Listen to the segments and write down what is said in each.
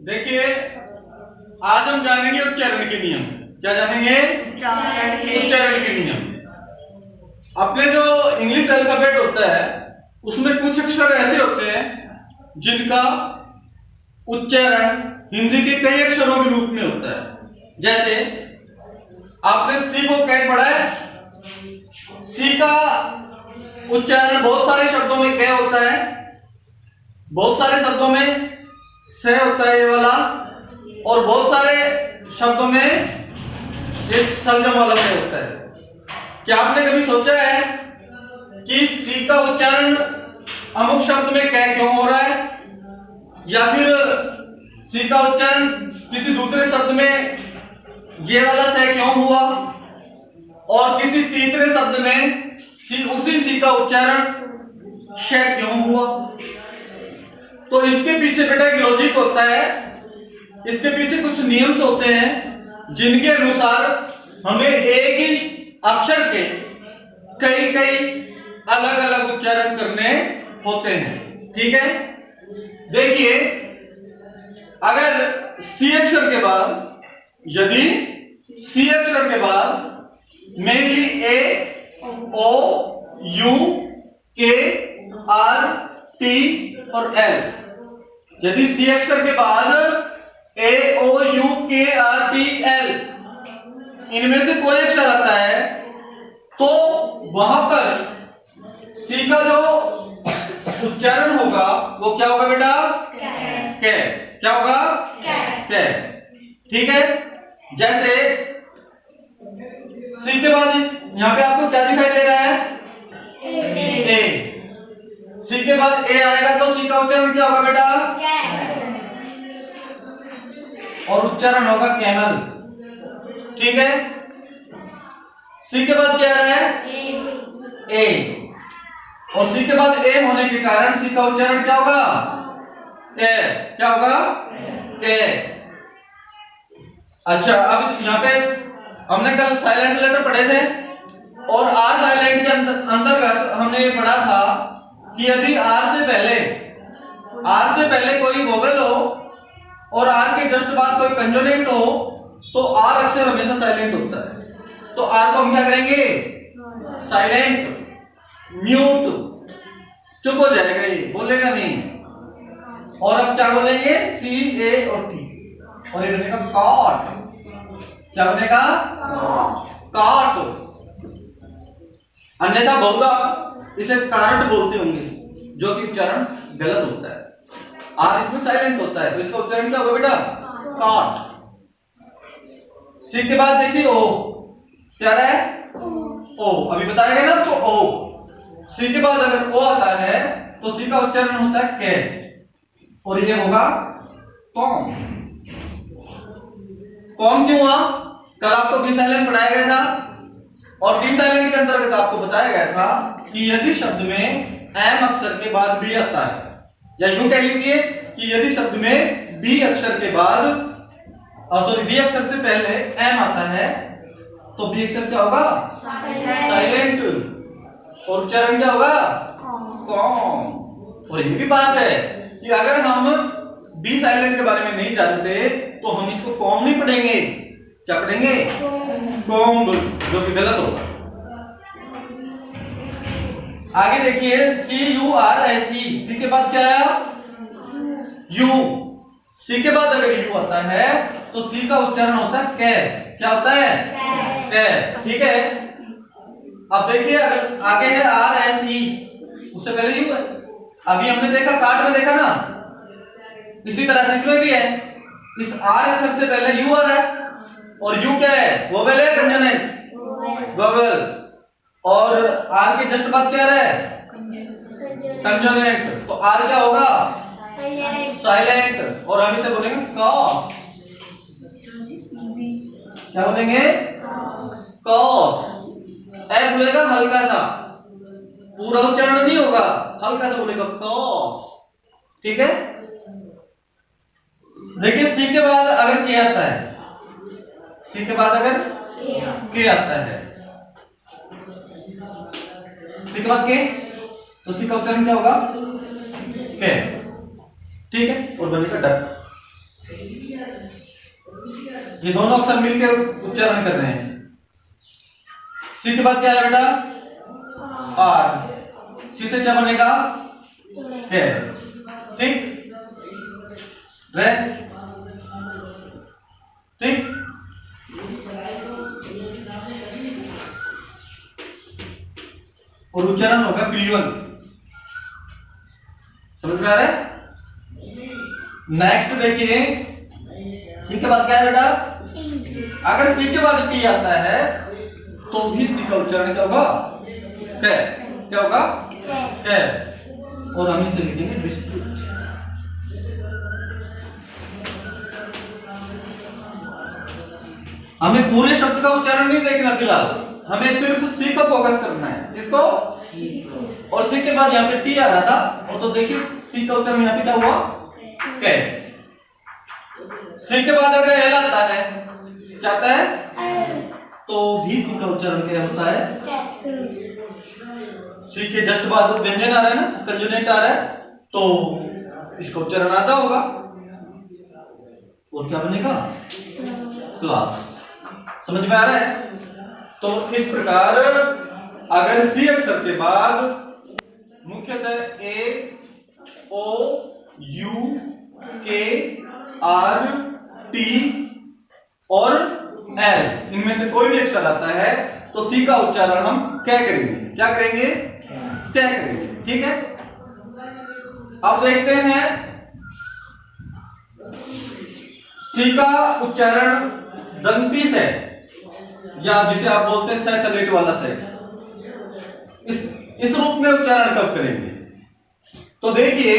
देखिए, आज हम जानेंगे उच्चारण के नियम। क्या जानेंगे? उच्चारण के नियम। अपने जो इंग्लिश अल्फाबेट होता है उसमें कुछ अक्षर ऐसे होते हैं जिनका उच्चारण हिंदी के कई अक्षरों के रूप में होता है। जैसे आपने सी को कैट पढ़ा है। सी का उच्चारण बहुत सारे शब्दों में कै होता है, बहुत सारे शब्दों में से होता है ये वाला, और बहुत सारे शब्दों में ये संजम वाला से होता है। क्या आपने कभी सोचा है कि सी का उच्चारण अमुक शब्द में कै क्यों हो रहा है, या फिर सी का उच्चारण किसी दूसरे शब्द में ये वाला से क्यों हुआ, और किसी तीसरे शब्द में उसी सी का उच्चारण श क्यों हुआ? तो इसके पीछे बेटा एक लॉजिक होता है, इसके पीछे कुछ नियम्स होते हैं जिनके अनुसार हमें एक ही अक्षर के कई कई अलग अलग उच्चारण करने होते हैं। ठीक है, देखिए, अगर सी अक्षर के बाद, यदि सी अक्षर के बाद मेनली ए ओ यू के आर टी और एल, यदि सी अक्षर के बाद ए ओ यू के आर टी एल इनमें से कोई अक्षर आता है तो वहां पर सी का जो उच्चारण होगा वो क्या होगा बेटा? कै। क्या होगा? कै। ठीक है, जैसे सी के बाद यहां पे आपको क्या दिखाई दे रहा है? ए। सी के बाद ए आएगा तो सी का उच्चारण क्या होगा बेटा? और उच्चारण होगा कैमल। ठीक है, सी के बाद क्या आ रहा है? ए। और सी के बाद ए होने के कारण सी का उच्चारण क्या होगा? कै। क्या होगा? कै। अच्छा, अब यहां पे हमने कल साइलेंट लेटर पढ़े थे और आर साइलेंट के अंतर्गत हमने ये पढ़ा था कि यदि आर से पहले कोई वोवेल हो और आर के जस्ट बाद कोई कंसोनेंट हो तो आर अक्षर हमेशा साइलेंट होता है। तो आर को हम क्या करेंगे? साइलेंट, म्यूट, चुप हो जाएगा, ये बोलेगा नहीं। और अब क्या बोलेंगे? सी ए और टी, और ये बनेगा कॉट। क्या बनेगा? काट। अन्यथा बहुधा इसे कारट बोलते होंगे, जो कि उच्चारण गलत होता है। आर इसमें साइलेंट होता है तो इसका उच्चारण क्या होगा बेटा? काट। सी के बाद देखिए ओ, क्या रहा है? ओ, अभी बताया गया ना, तो ओ। सी के बाद अगर ओ आता है तो सी का उच्चारण होता है कै, और ये होगा कॉम। कॉम क्यों हुआ? कल आपको बी साइलेंट पढ़ाया गया था, और बी साइलेंट के अंतर्गत आपको बताया गया था कि यदि शब्द में एम अक्षर के बाद बी आता है, या यूं कह लीजिए कि यदि शब्द में बी अक्षर के बाद, सॉरी, बी अक्षर से पहले एम आता है तो बी अक्षर क्या होगा? साइलेंट, और उच्चारण क्या होगा? कॉम। और ये भी बात है कि अगर हम बी साइलेंट के बारे में नहीं जानते तो हम इसको कॉम नहीं पढ़ेंगे। क्या पढ़ेंगे? कॉम, जो कि गलत होगा। आगे देखिए, सी यू आर आई सी, सी के बाद क्या आया? यू। सी के बाद अगर यू आता है तो सी का उच्चारण होता है कै। क्या होता है? कै। ठीक है, अब देखिए, अगर आगे है आर एस ई, उससे पहले यू है। अभी हमने देखा काट में देखा ना, इसी तरह से इसमें भी है। इस आर अक्षर से पहले यू आ रहा है, और यू क्या है? वोवेल है, कंसोनेंट, वोवेल। और आर के जस्ट बाद क्या आ रहा है? कंसोनेंट। तो आर क्या होगा? साइलेंट। और हम इसे बोलेंगे कॉस। क्या बोलेंगे? कॉस। ए बोलेगा हल्का सा, पूरा उच्चारण नहीं होगा, हल्का सा बोलेगा कॉस। ठीक है, देखिए, सी के बाद अगर के आता है, सी के बाद अगर के आता है, सी के बाद के, तो सी का उच्चारण क्या होगा? के। ठीक है, और बनेगा डक। ये दोनों अक्षर मिलकर उच्चारण कर रहे हैं। सी के बाद क्या है बेटा? आर। सी से क्या बनेगा? के। ठीक रे, ठीक। और उच्चारण होगा क्रियोल। समझ में आ रहा है? नेक्स्ट देखिए, सी के बाद क्या है बेटा? अगर सी के बाद टी आता है तो भी सी का उच्चारण क्या होगा? कै। क्या होगा? कै। और हम इसे लिखेंगे बिस्कुट। हमें पूरे शब्द का उच्चारण नहीं देखना फिलहाल, हमें सिर्फ सी को फोकस करना है। किसको? और सी के बाद यहाँ पे टी आ रहा था, और तो देखिए सी का उच्चारण यहाँ पे क्या हुआ? कै। सी के बाद अगर एल आता है, क्या आता है? तो भी सी का उच्चारण क्या होता है? सी के जस्ट बाद व्यंजन आ रहा है ना, कंसोनेंट आ रहा है, तो इसका उच्चारण आता होगा। और क्या बनेगा? क्लास। समझ में आ रहा है? तो इस प्रकार अगर सी अक्षर के बाद मुख्यतः ए, ओ, यू, के, आर, टी और एल, इनमें से कोई भी अक्षर आता है तो सी का उच्चारण हम क्या करेंगे? क्या करेंगे? क्या करेंगे। ठीक है, अब देखते हैं सी का उच्चारण दंती से, या जिसे आप बोलते हैं सलेट वाला से, इस रूप में उच्चारण कब करेंगे? तो देखिए,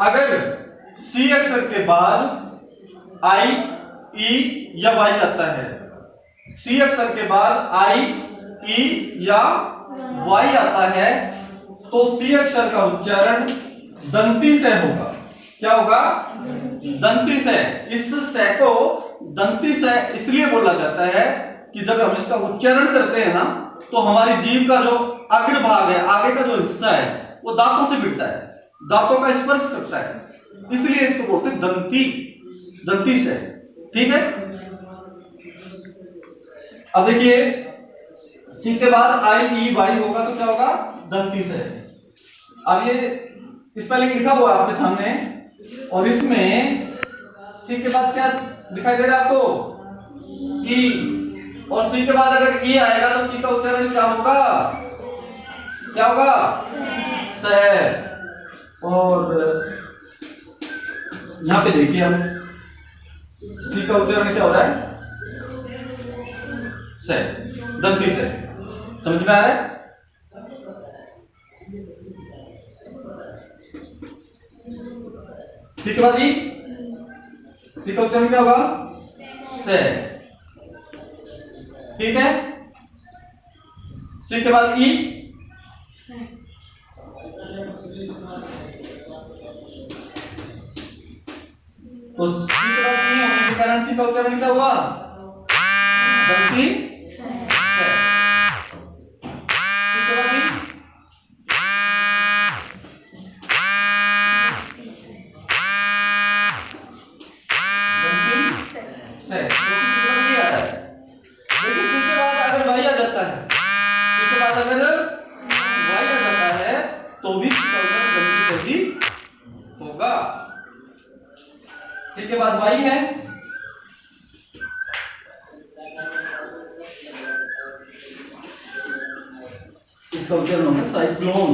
अगर सी अक्षर के बाद आई, ई या वाई आता है, सी अक्षर के बाद आई, ई या वाई आता है, तो सी अक्षर का उच्चारण दंती से होगा। क्या होगा? दंती से। इस से को दंती से इसलिए बोला जाता है कि जब हम इसका उच्चारण करते हैं ना, तो हमारी जीभ का जो अग्र भाग है, आगे का जो हिस्सा है, वो दांतों से भिड़ता है, दांतों का स्पर्श करता है, इसलिए इसको बोलते हैं दंती, दंती से। ठीक है, अब देखिए सी के बाद आई, ई, वाई होगा तो क्या होगा? दंती से। अब ये स्पेलिंग लिखा हुआ है आपके सामने, और इसमें सी के बाद क्या दिखाई दे रहा है आपको? ई। और सी के बाद अगर ई आएगा तो सी का उच्चारण क्या होगा? क्या होगा? से। और यहां पे देखिए, हम सी का उच्चारण क्या हो रहा है? से, दंती से। समझ में आ रहा है? सी के बाद ई, सी का उच्चारण क्या होगा? से। ठीक है, सी के बाद ई, तो सी के बाद ई होने के कारण सी का उच्चारण क्या हुआ? दंती से। सी के बाद ई, से। लेकिन सी के बाद अगर वाई आ जाता है, सी के बाद अगर वाई आ जाता है तो भी सी का उच्चारण दंती से ही होगा। सी के बाद वाई है, इसका उच्चारण होगा साइक्लोन।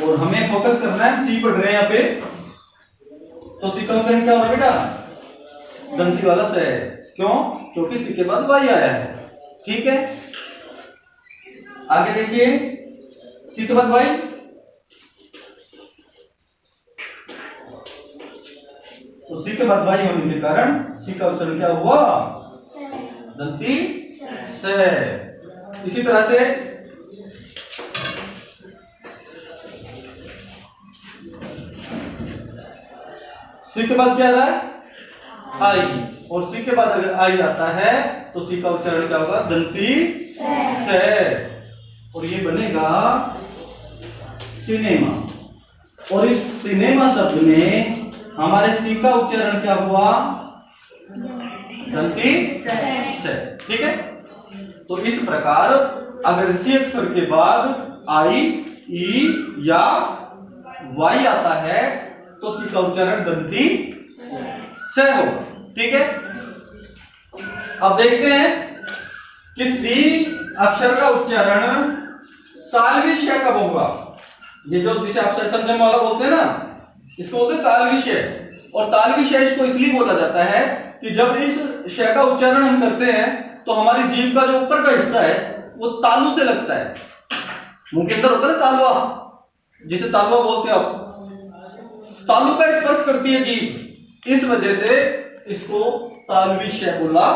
और हमें फोकस करना है, सी पढ़ रहे हैं यहाँ पे, तो सी का उच्चारण क्या होगा बेटा? दंती वाला से। क्यों? क्योंकि सी के बाद वाई आया है। ठीक है, आगे देखिए, सी के बाद वाई, तो सी के बाद वाई होने के कारण सी का उच्चारण क्या हुआ? दंती से। इसी तरह से सी के बाद क्या आ रहा है? आई। और सी के बाद अगर आई आता है तो सी का उच्चारण क्या होगा? दंती से। और ये बनेगा सिनेमा। और इस सिनेमा शब्द में हमारे सी का उच्चारण क्या हुआ? दंती से। ठीक है, तो इस प्रकार अगर सी अक्षर के बाद आई, ई या वाई आता है तो सी का उच्चारण दंती से होगा। ठीक है, अब देखते हैं कि सी अक्षर का उच्चारण तालवी श कब होगा। ये जो जिसे आप समझने वाला बोलते हैं ना, इसको बोलते हैं तालवी श। और तालवी श इसको इसलिए बोला जाता है कि जब इस श का उच्चारण हम करते हैं तो हमारी जीभ का जो ऊपर का हिस्सा है वो तालू से लगता है। मुंह के अंदर होता है ना तालवा, जिसे तालवा बोलते हैं आप, तालू का स्पर्श करती है जीभ, इस वजह से इसको तालवी श बोला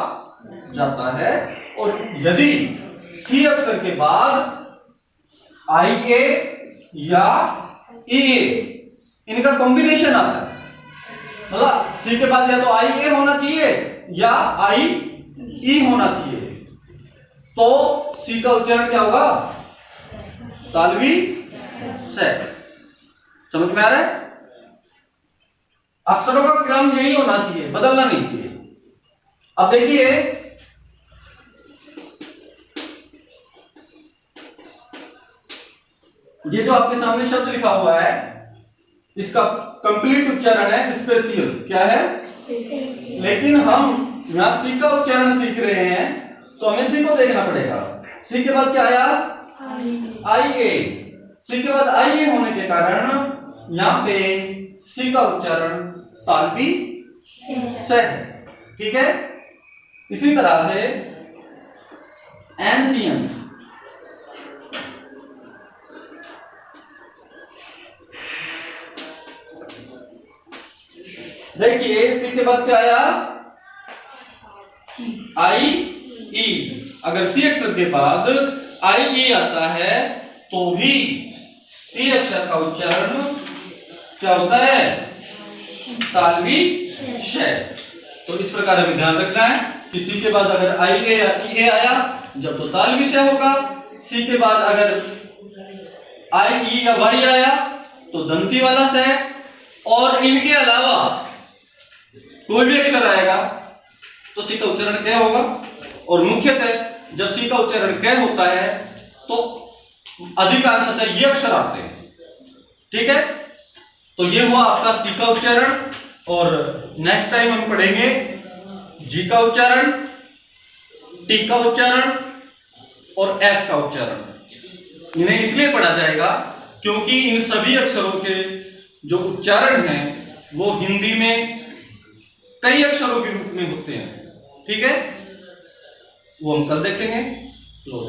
जाता है। और यदि सी अक्षर के बाद आई ए या ई ए इनका कॉम्बिनेशन आता है, मतलब सी के बाद या तो आई ए होना चाहिए या आई ई होना चाहिए, तो सी का उच्चारण क्या होगा? तालवी से। समझ में आ रहा है? अक्षरों का क्रम यही होना चाहिए, बदलना नहीं चाहिए। अब देखिए, ये जो आपके सामने शब्द लिखा हुआ है इसका कंप्लीट उच्चारण है स्पेशियल। क्या है? लेकिन हम यहां सी का उच्चारण सीख रहे हैं तो हमें सी को देखना पड़ेगा। सी के बाद क्या आया? आई ए। सी के बाद आई ए होने के कारण यहां पे सी का उच्चारण तालवी से है। ठीक है, इसी तरह से एनशियंट, देखिए सी के बाद क्या आया? आई ई। अगर सी अक्षर के बाद आई ई आता है तो भी सी अक्षर का उच्चारण क्या होता है? तालवी श। तो इस प्रकार हमें ध्यान रखना है कि सी के बाद अगर आई ए या ई ए आया जब तो तालवी श होगा, सी के बाद अगर आई ई या वाई आया तो दंती वाला स, और इनके अलावा कोई भी अक्षर आएगा तो सी का उच्चारण क्या होगा। और मुख्यतः जब सी का उच्चारण क्या होता है तो अधिकांशतः ये अक्षर आते हैं। ठीक है, तो ये हुआ आपका सी का उच्चारण। और नेक्स्ट टाइम हम पढ़ेंगे जी का उच्चारण, टी का उच्चारण और एस का उच्चारण। इन्हें इसलिए पढ़ा जाएगा क्योंकि इन सभी अक्षरों के जो उच्चारण हैं वो हिंदी में कई अक्षरों के रूप में होते हैं। ठीक है, वो हम कल देखेंगे। तो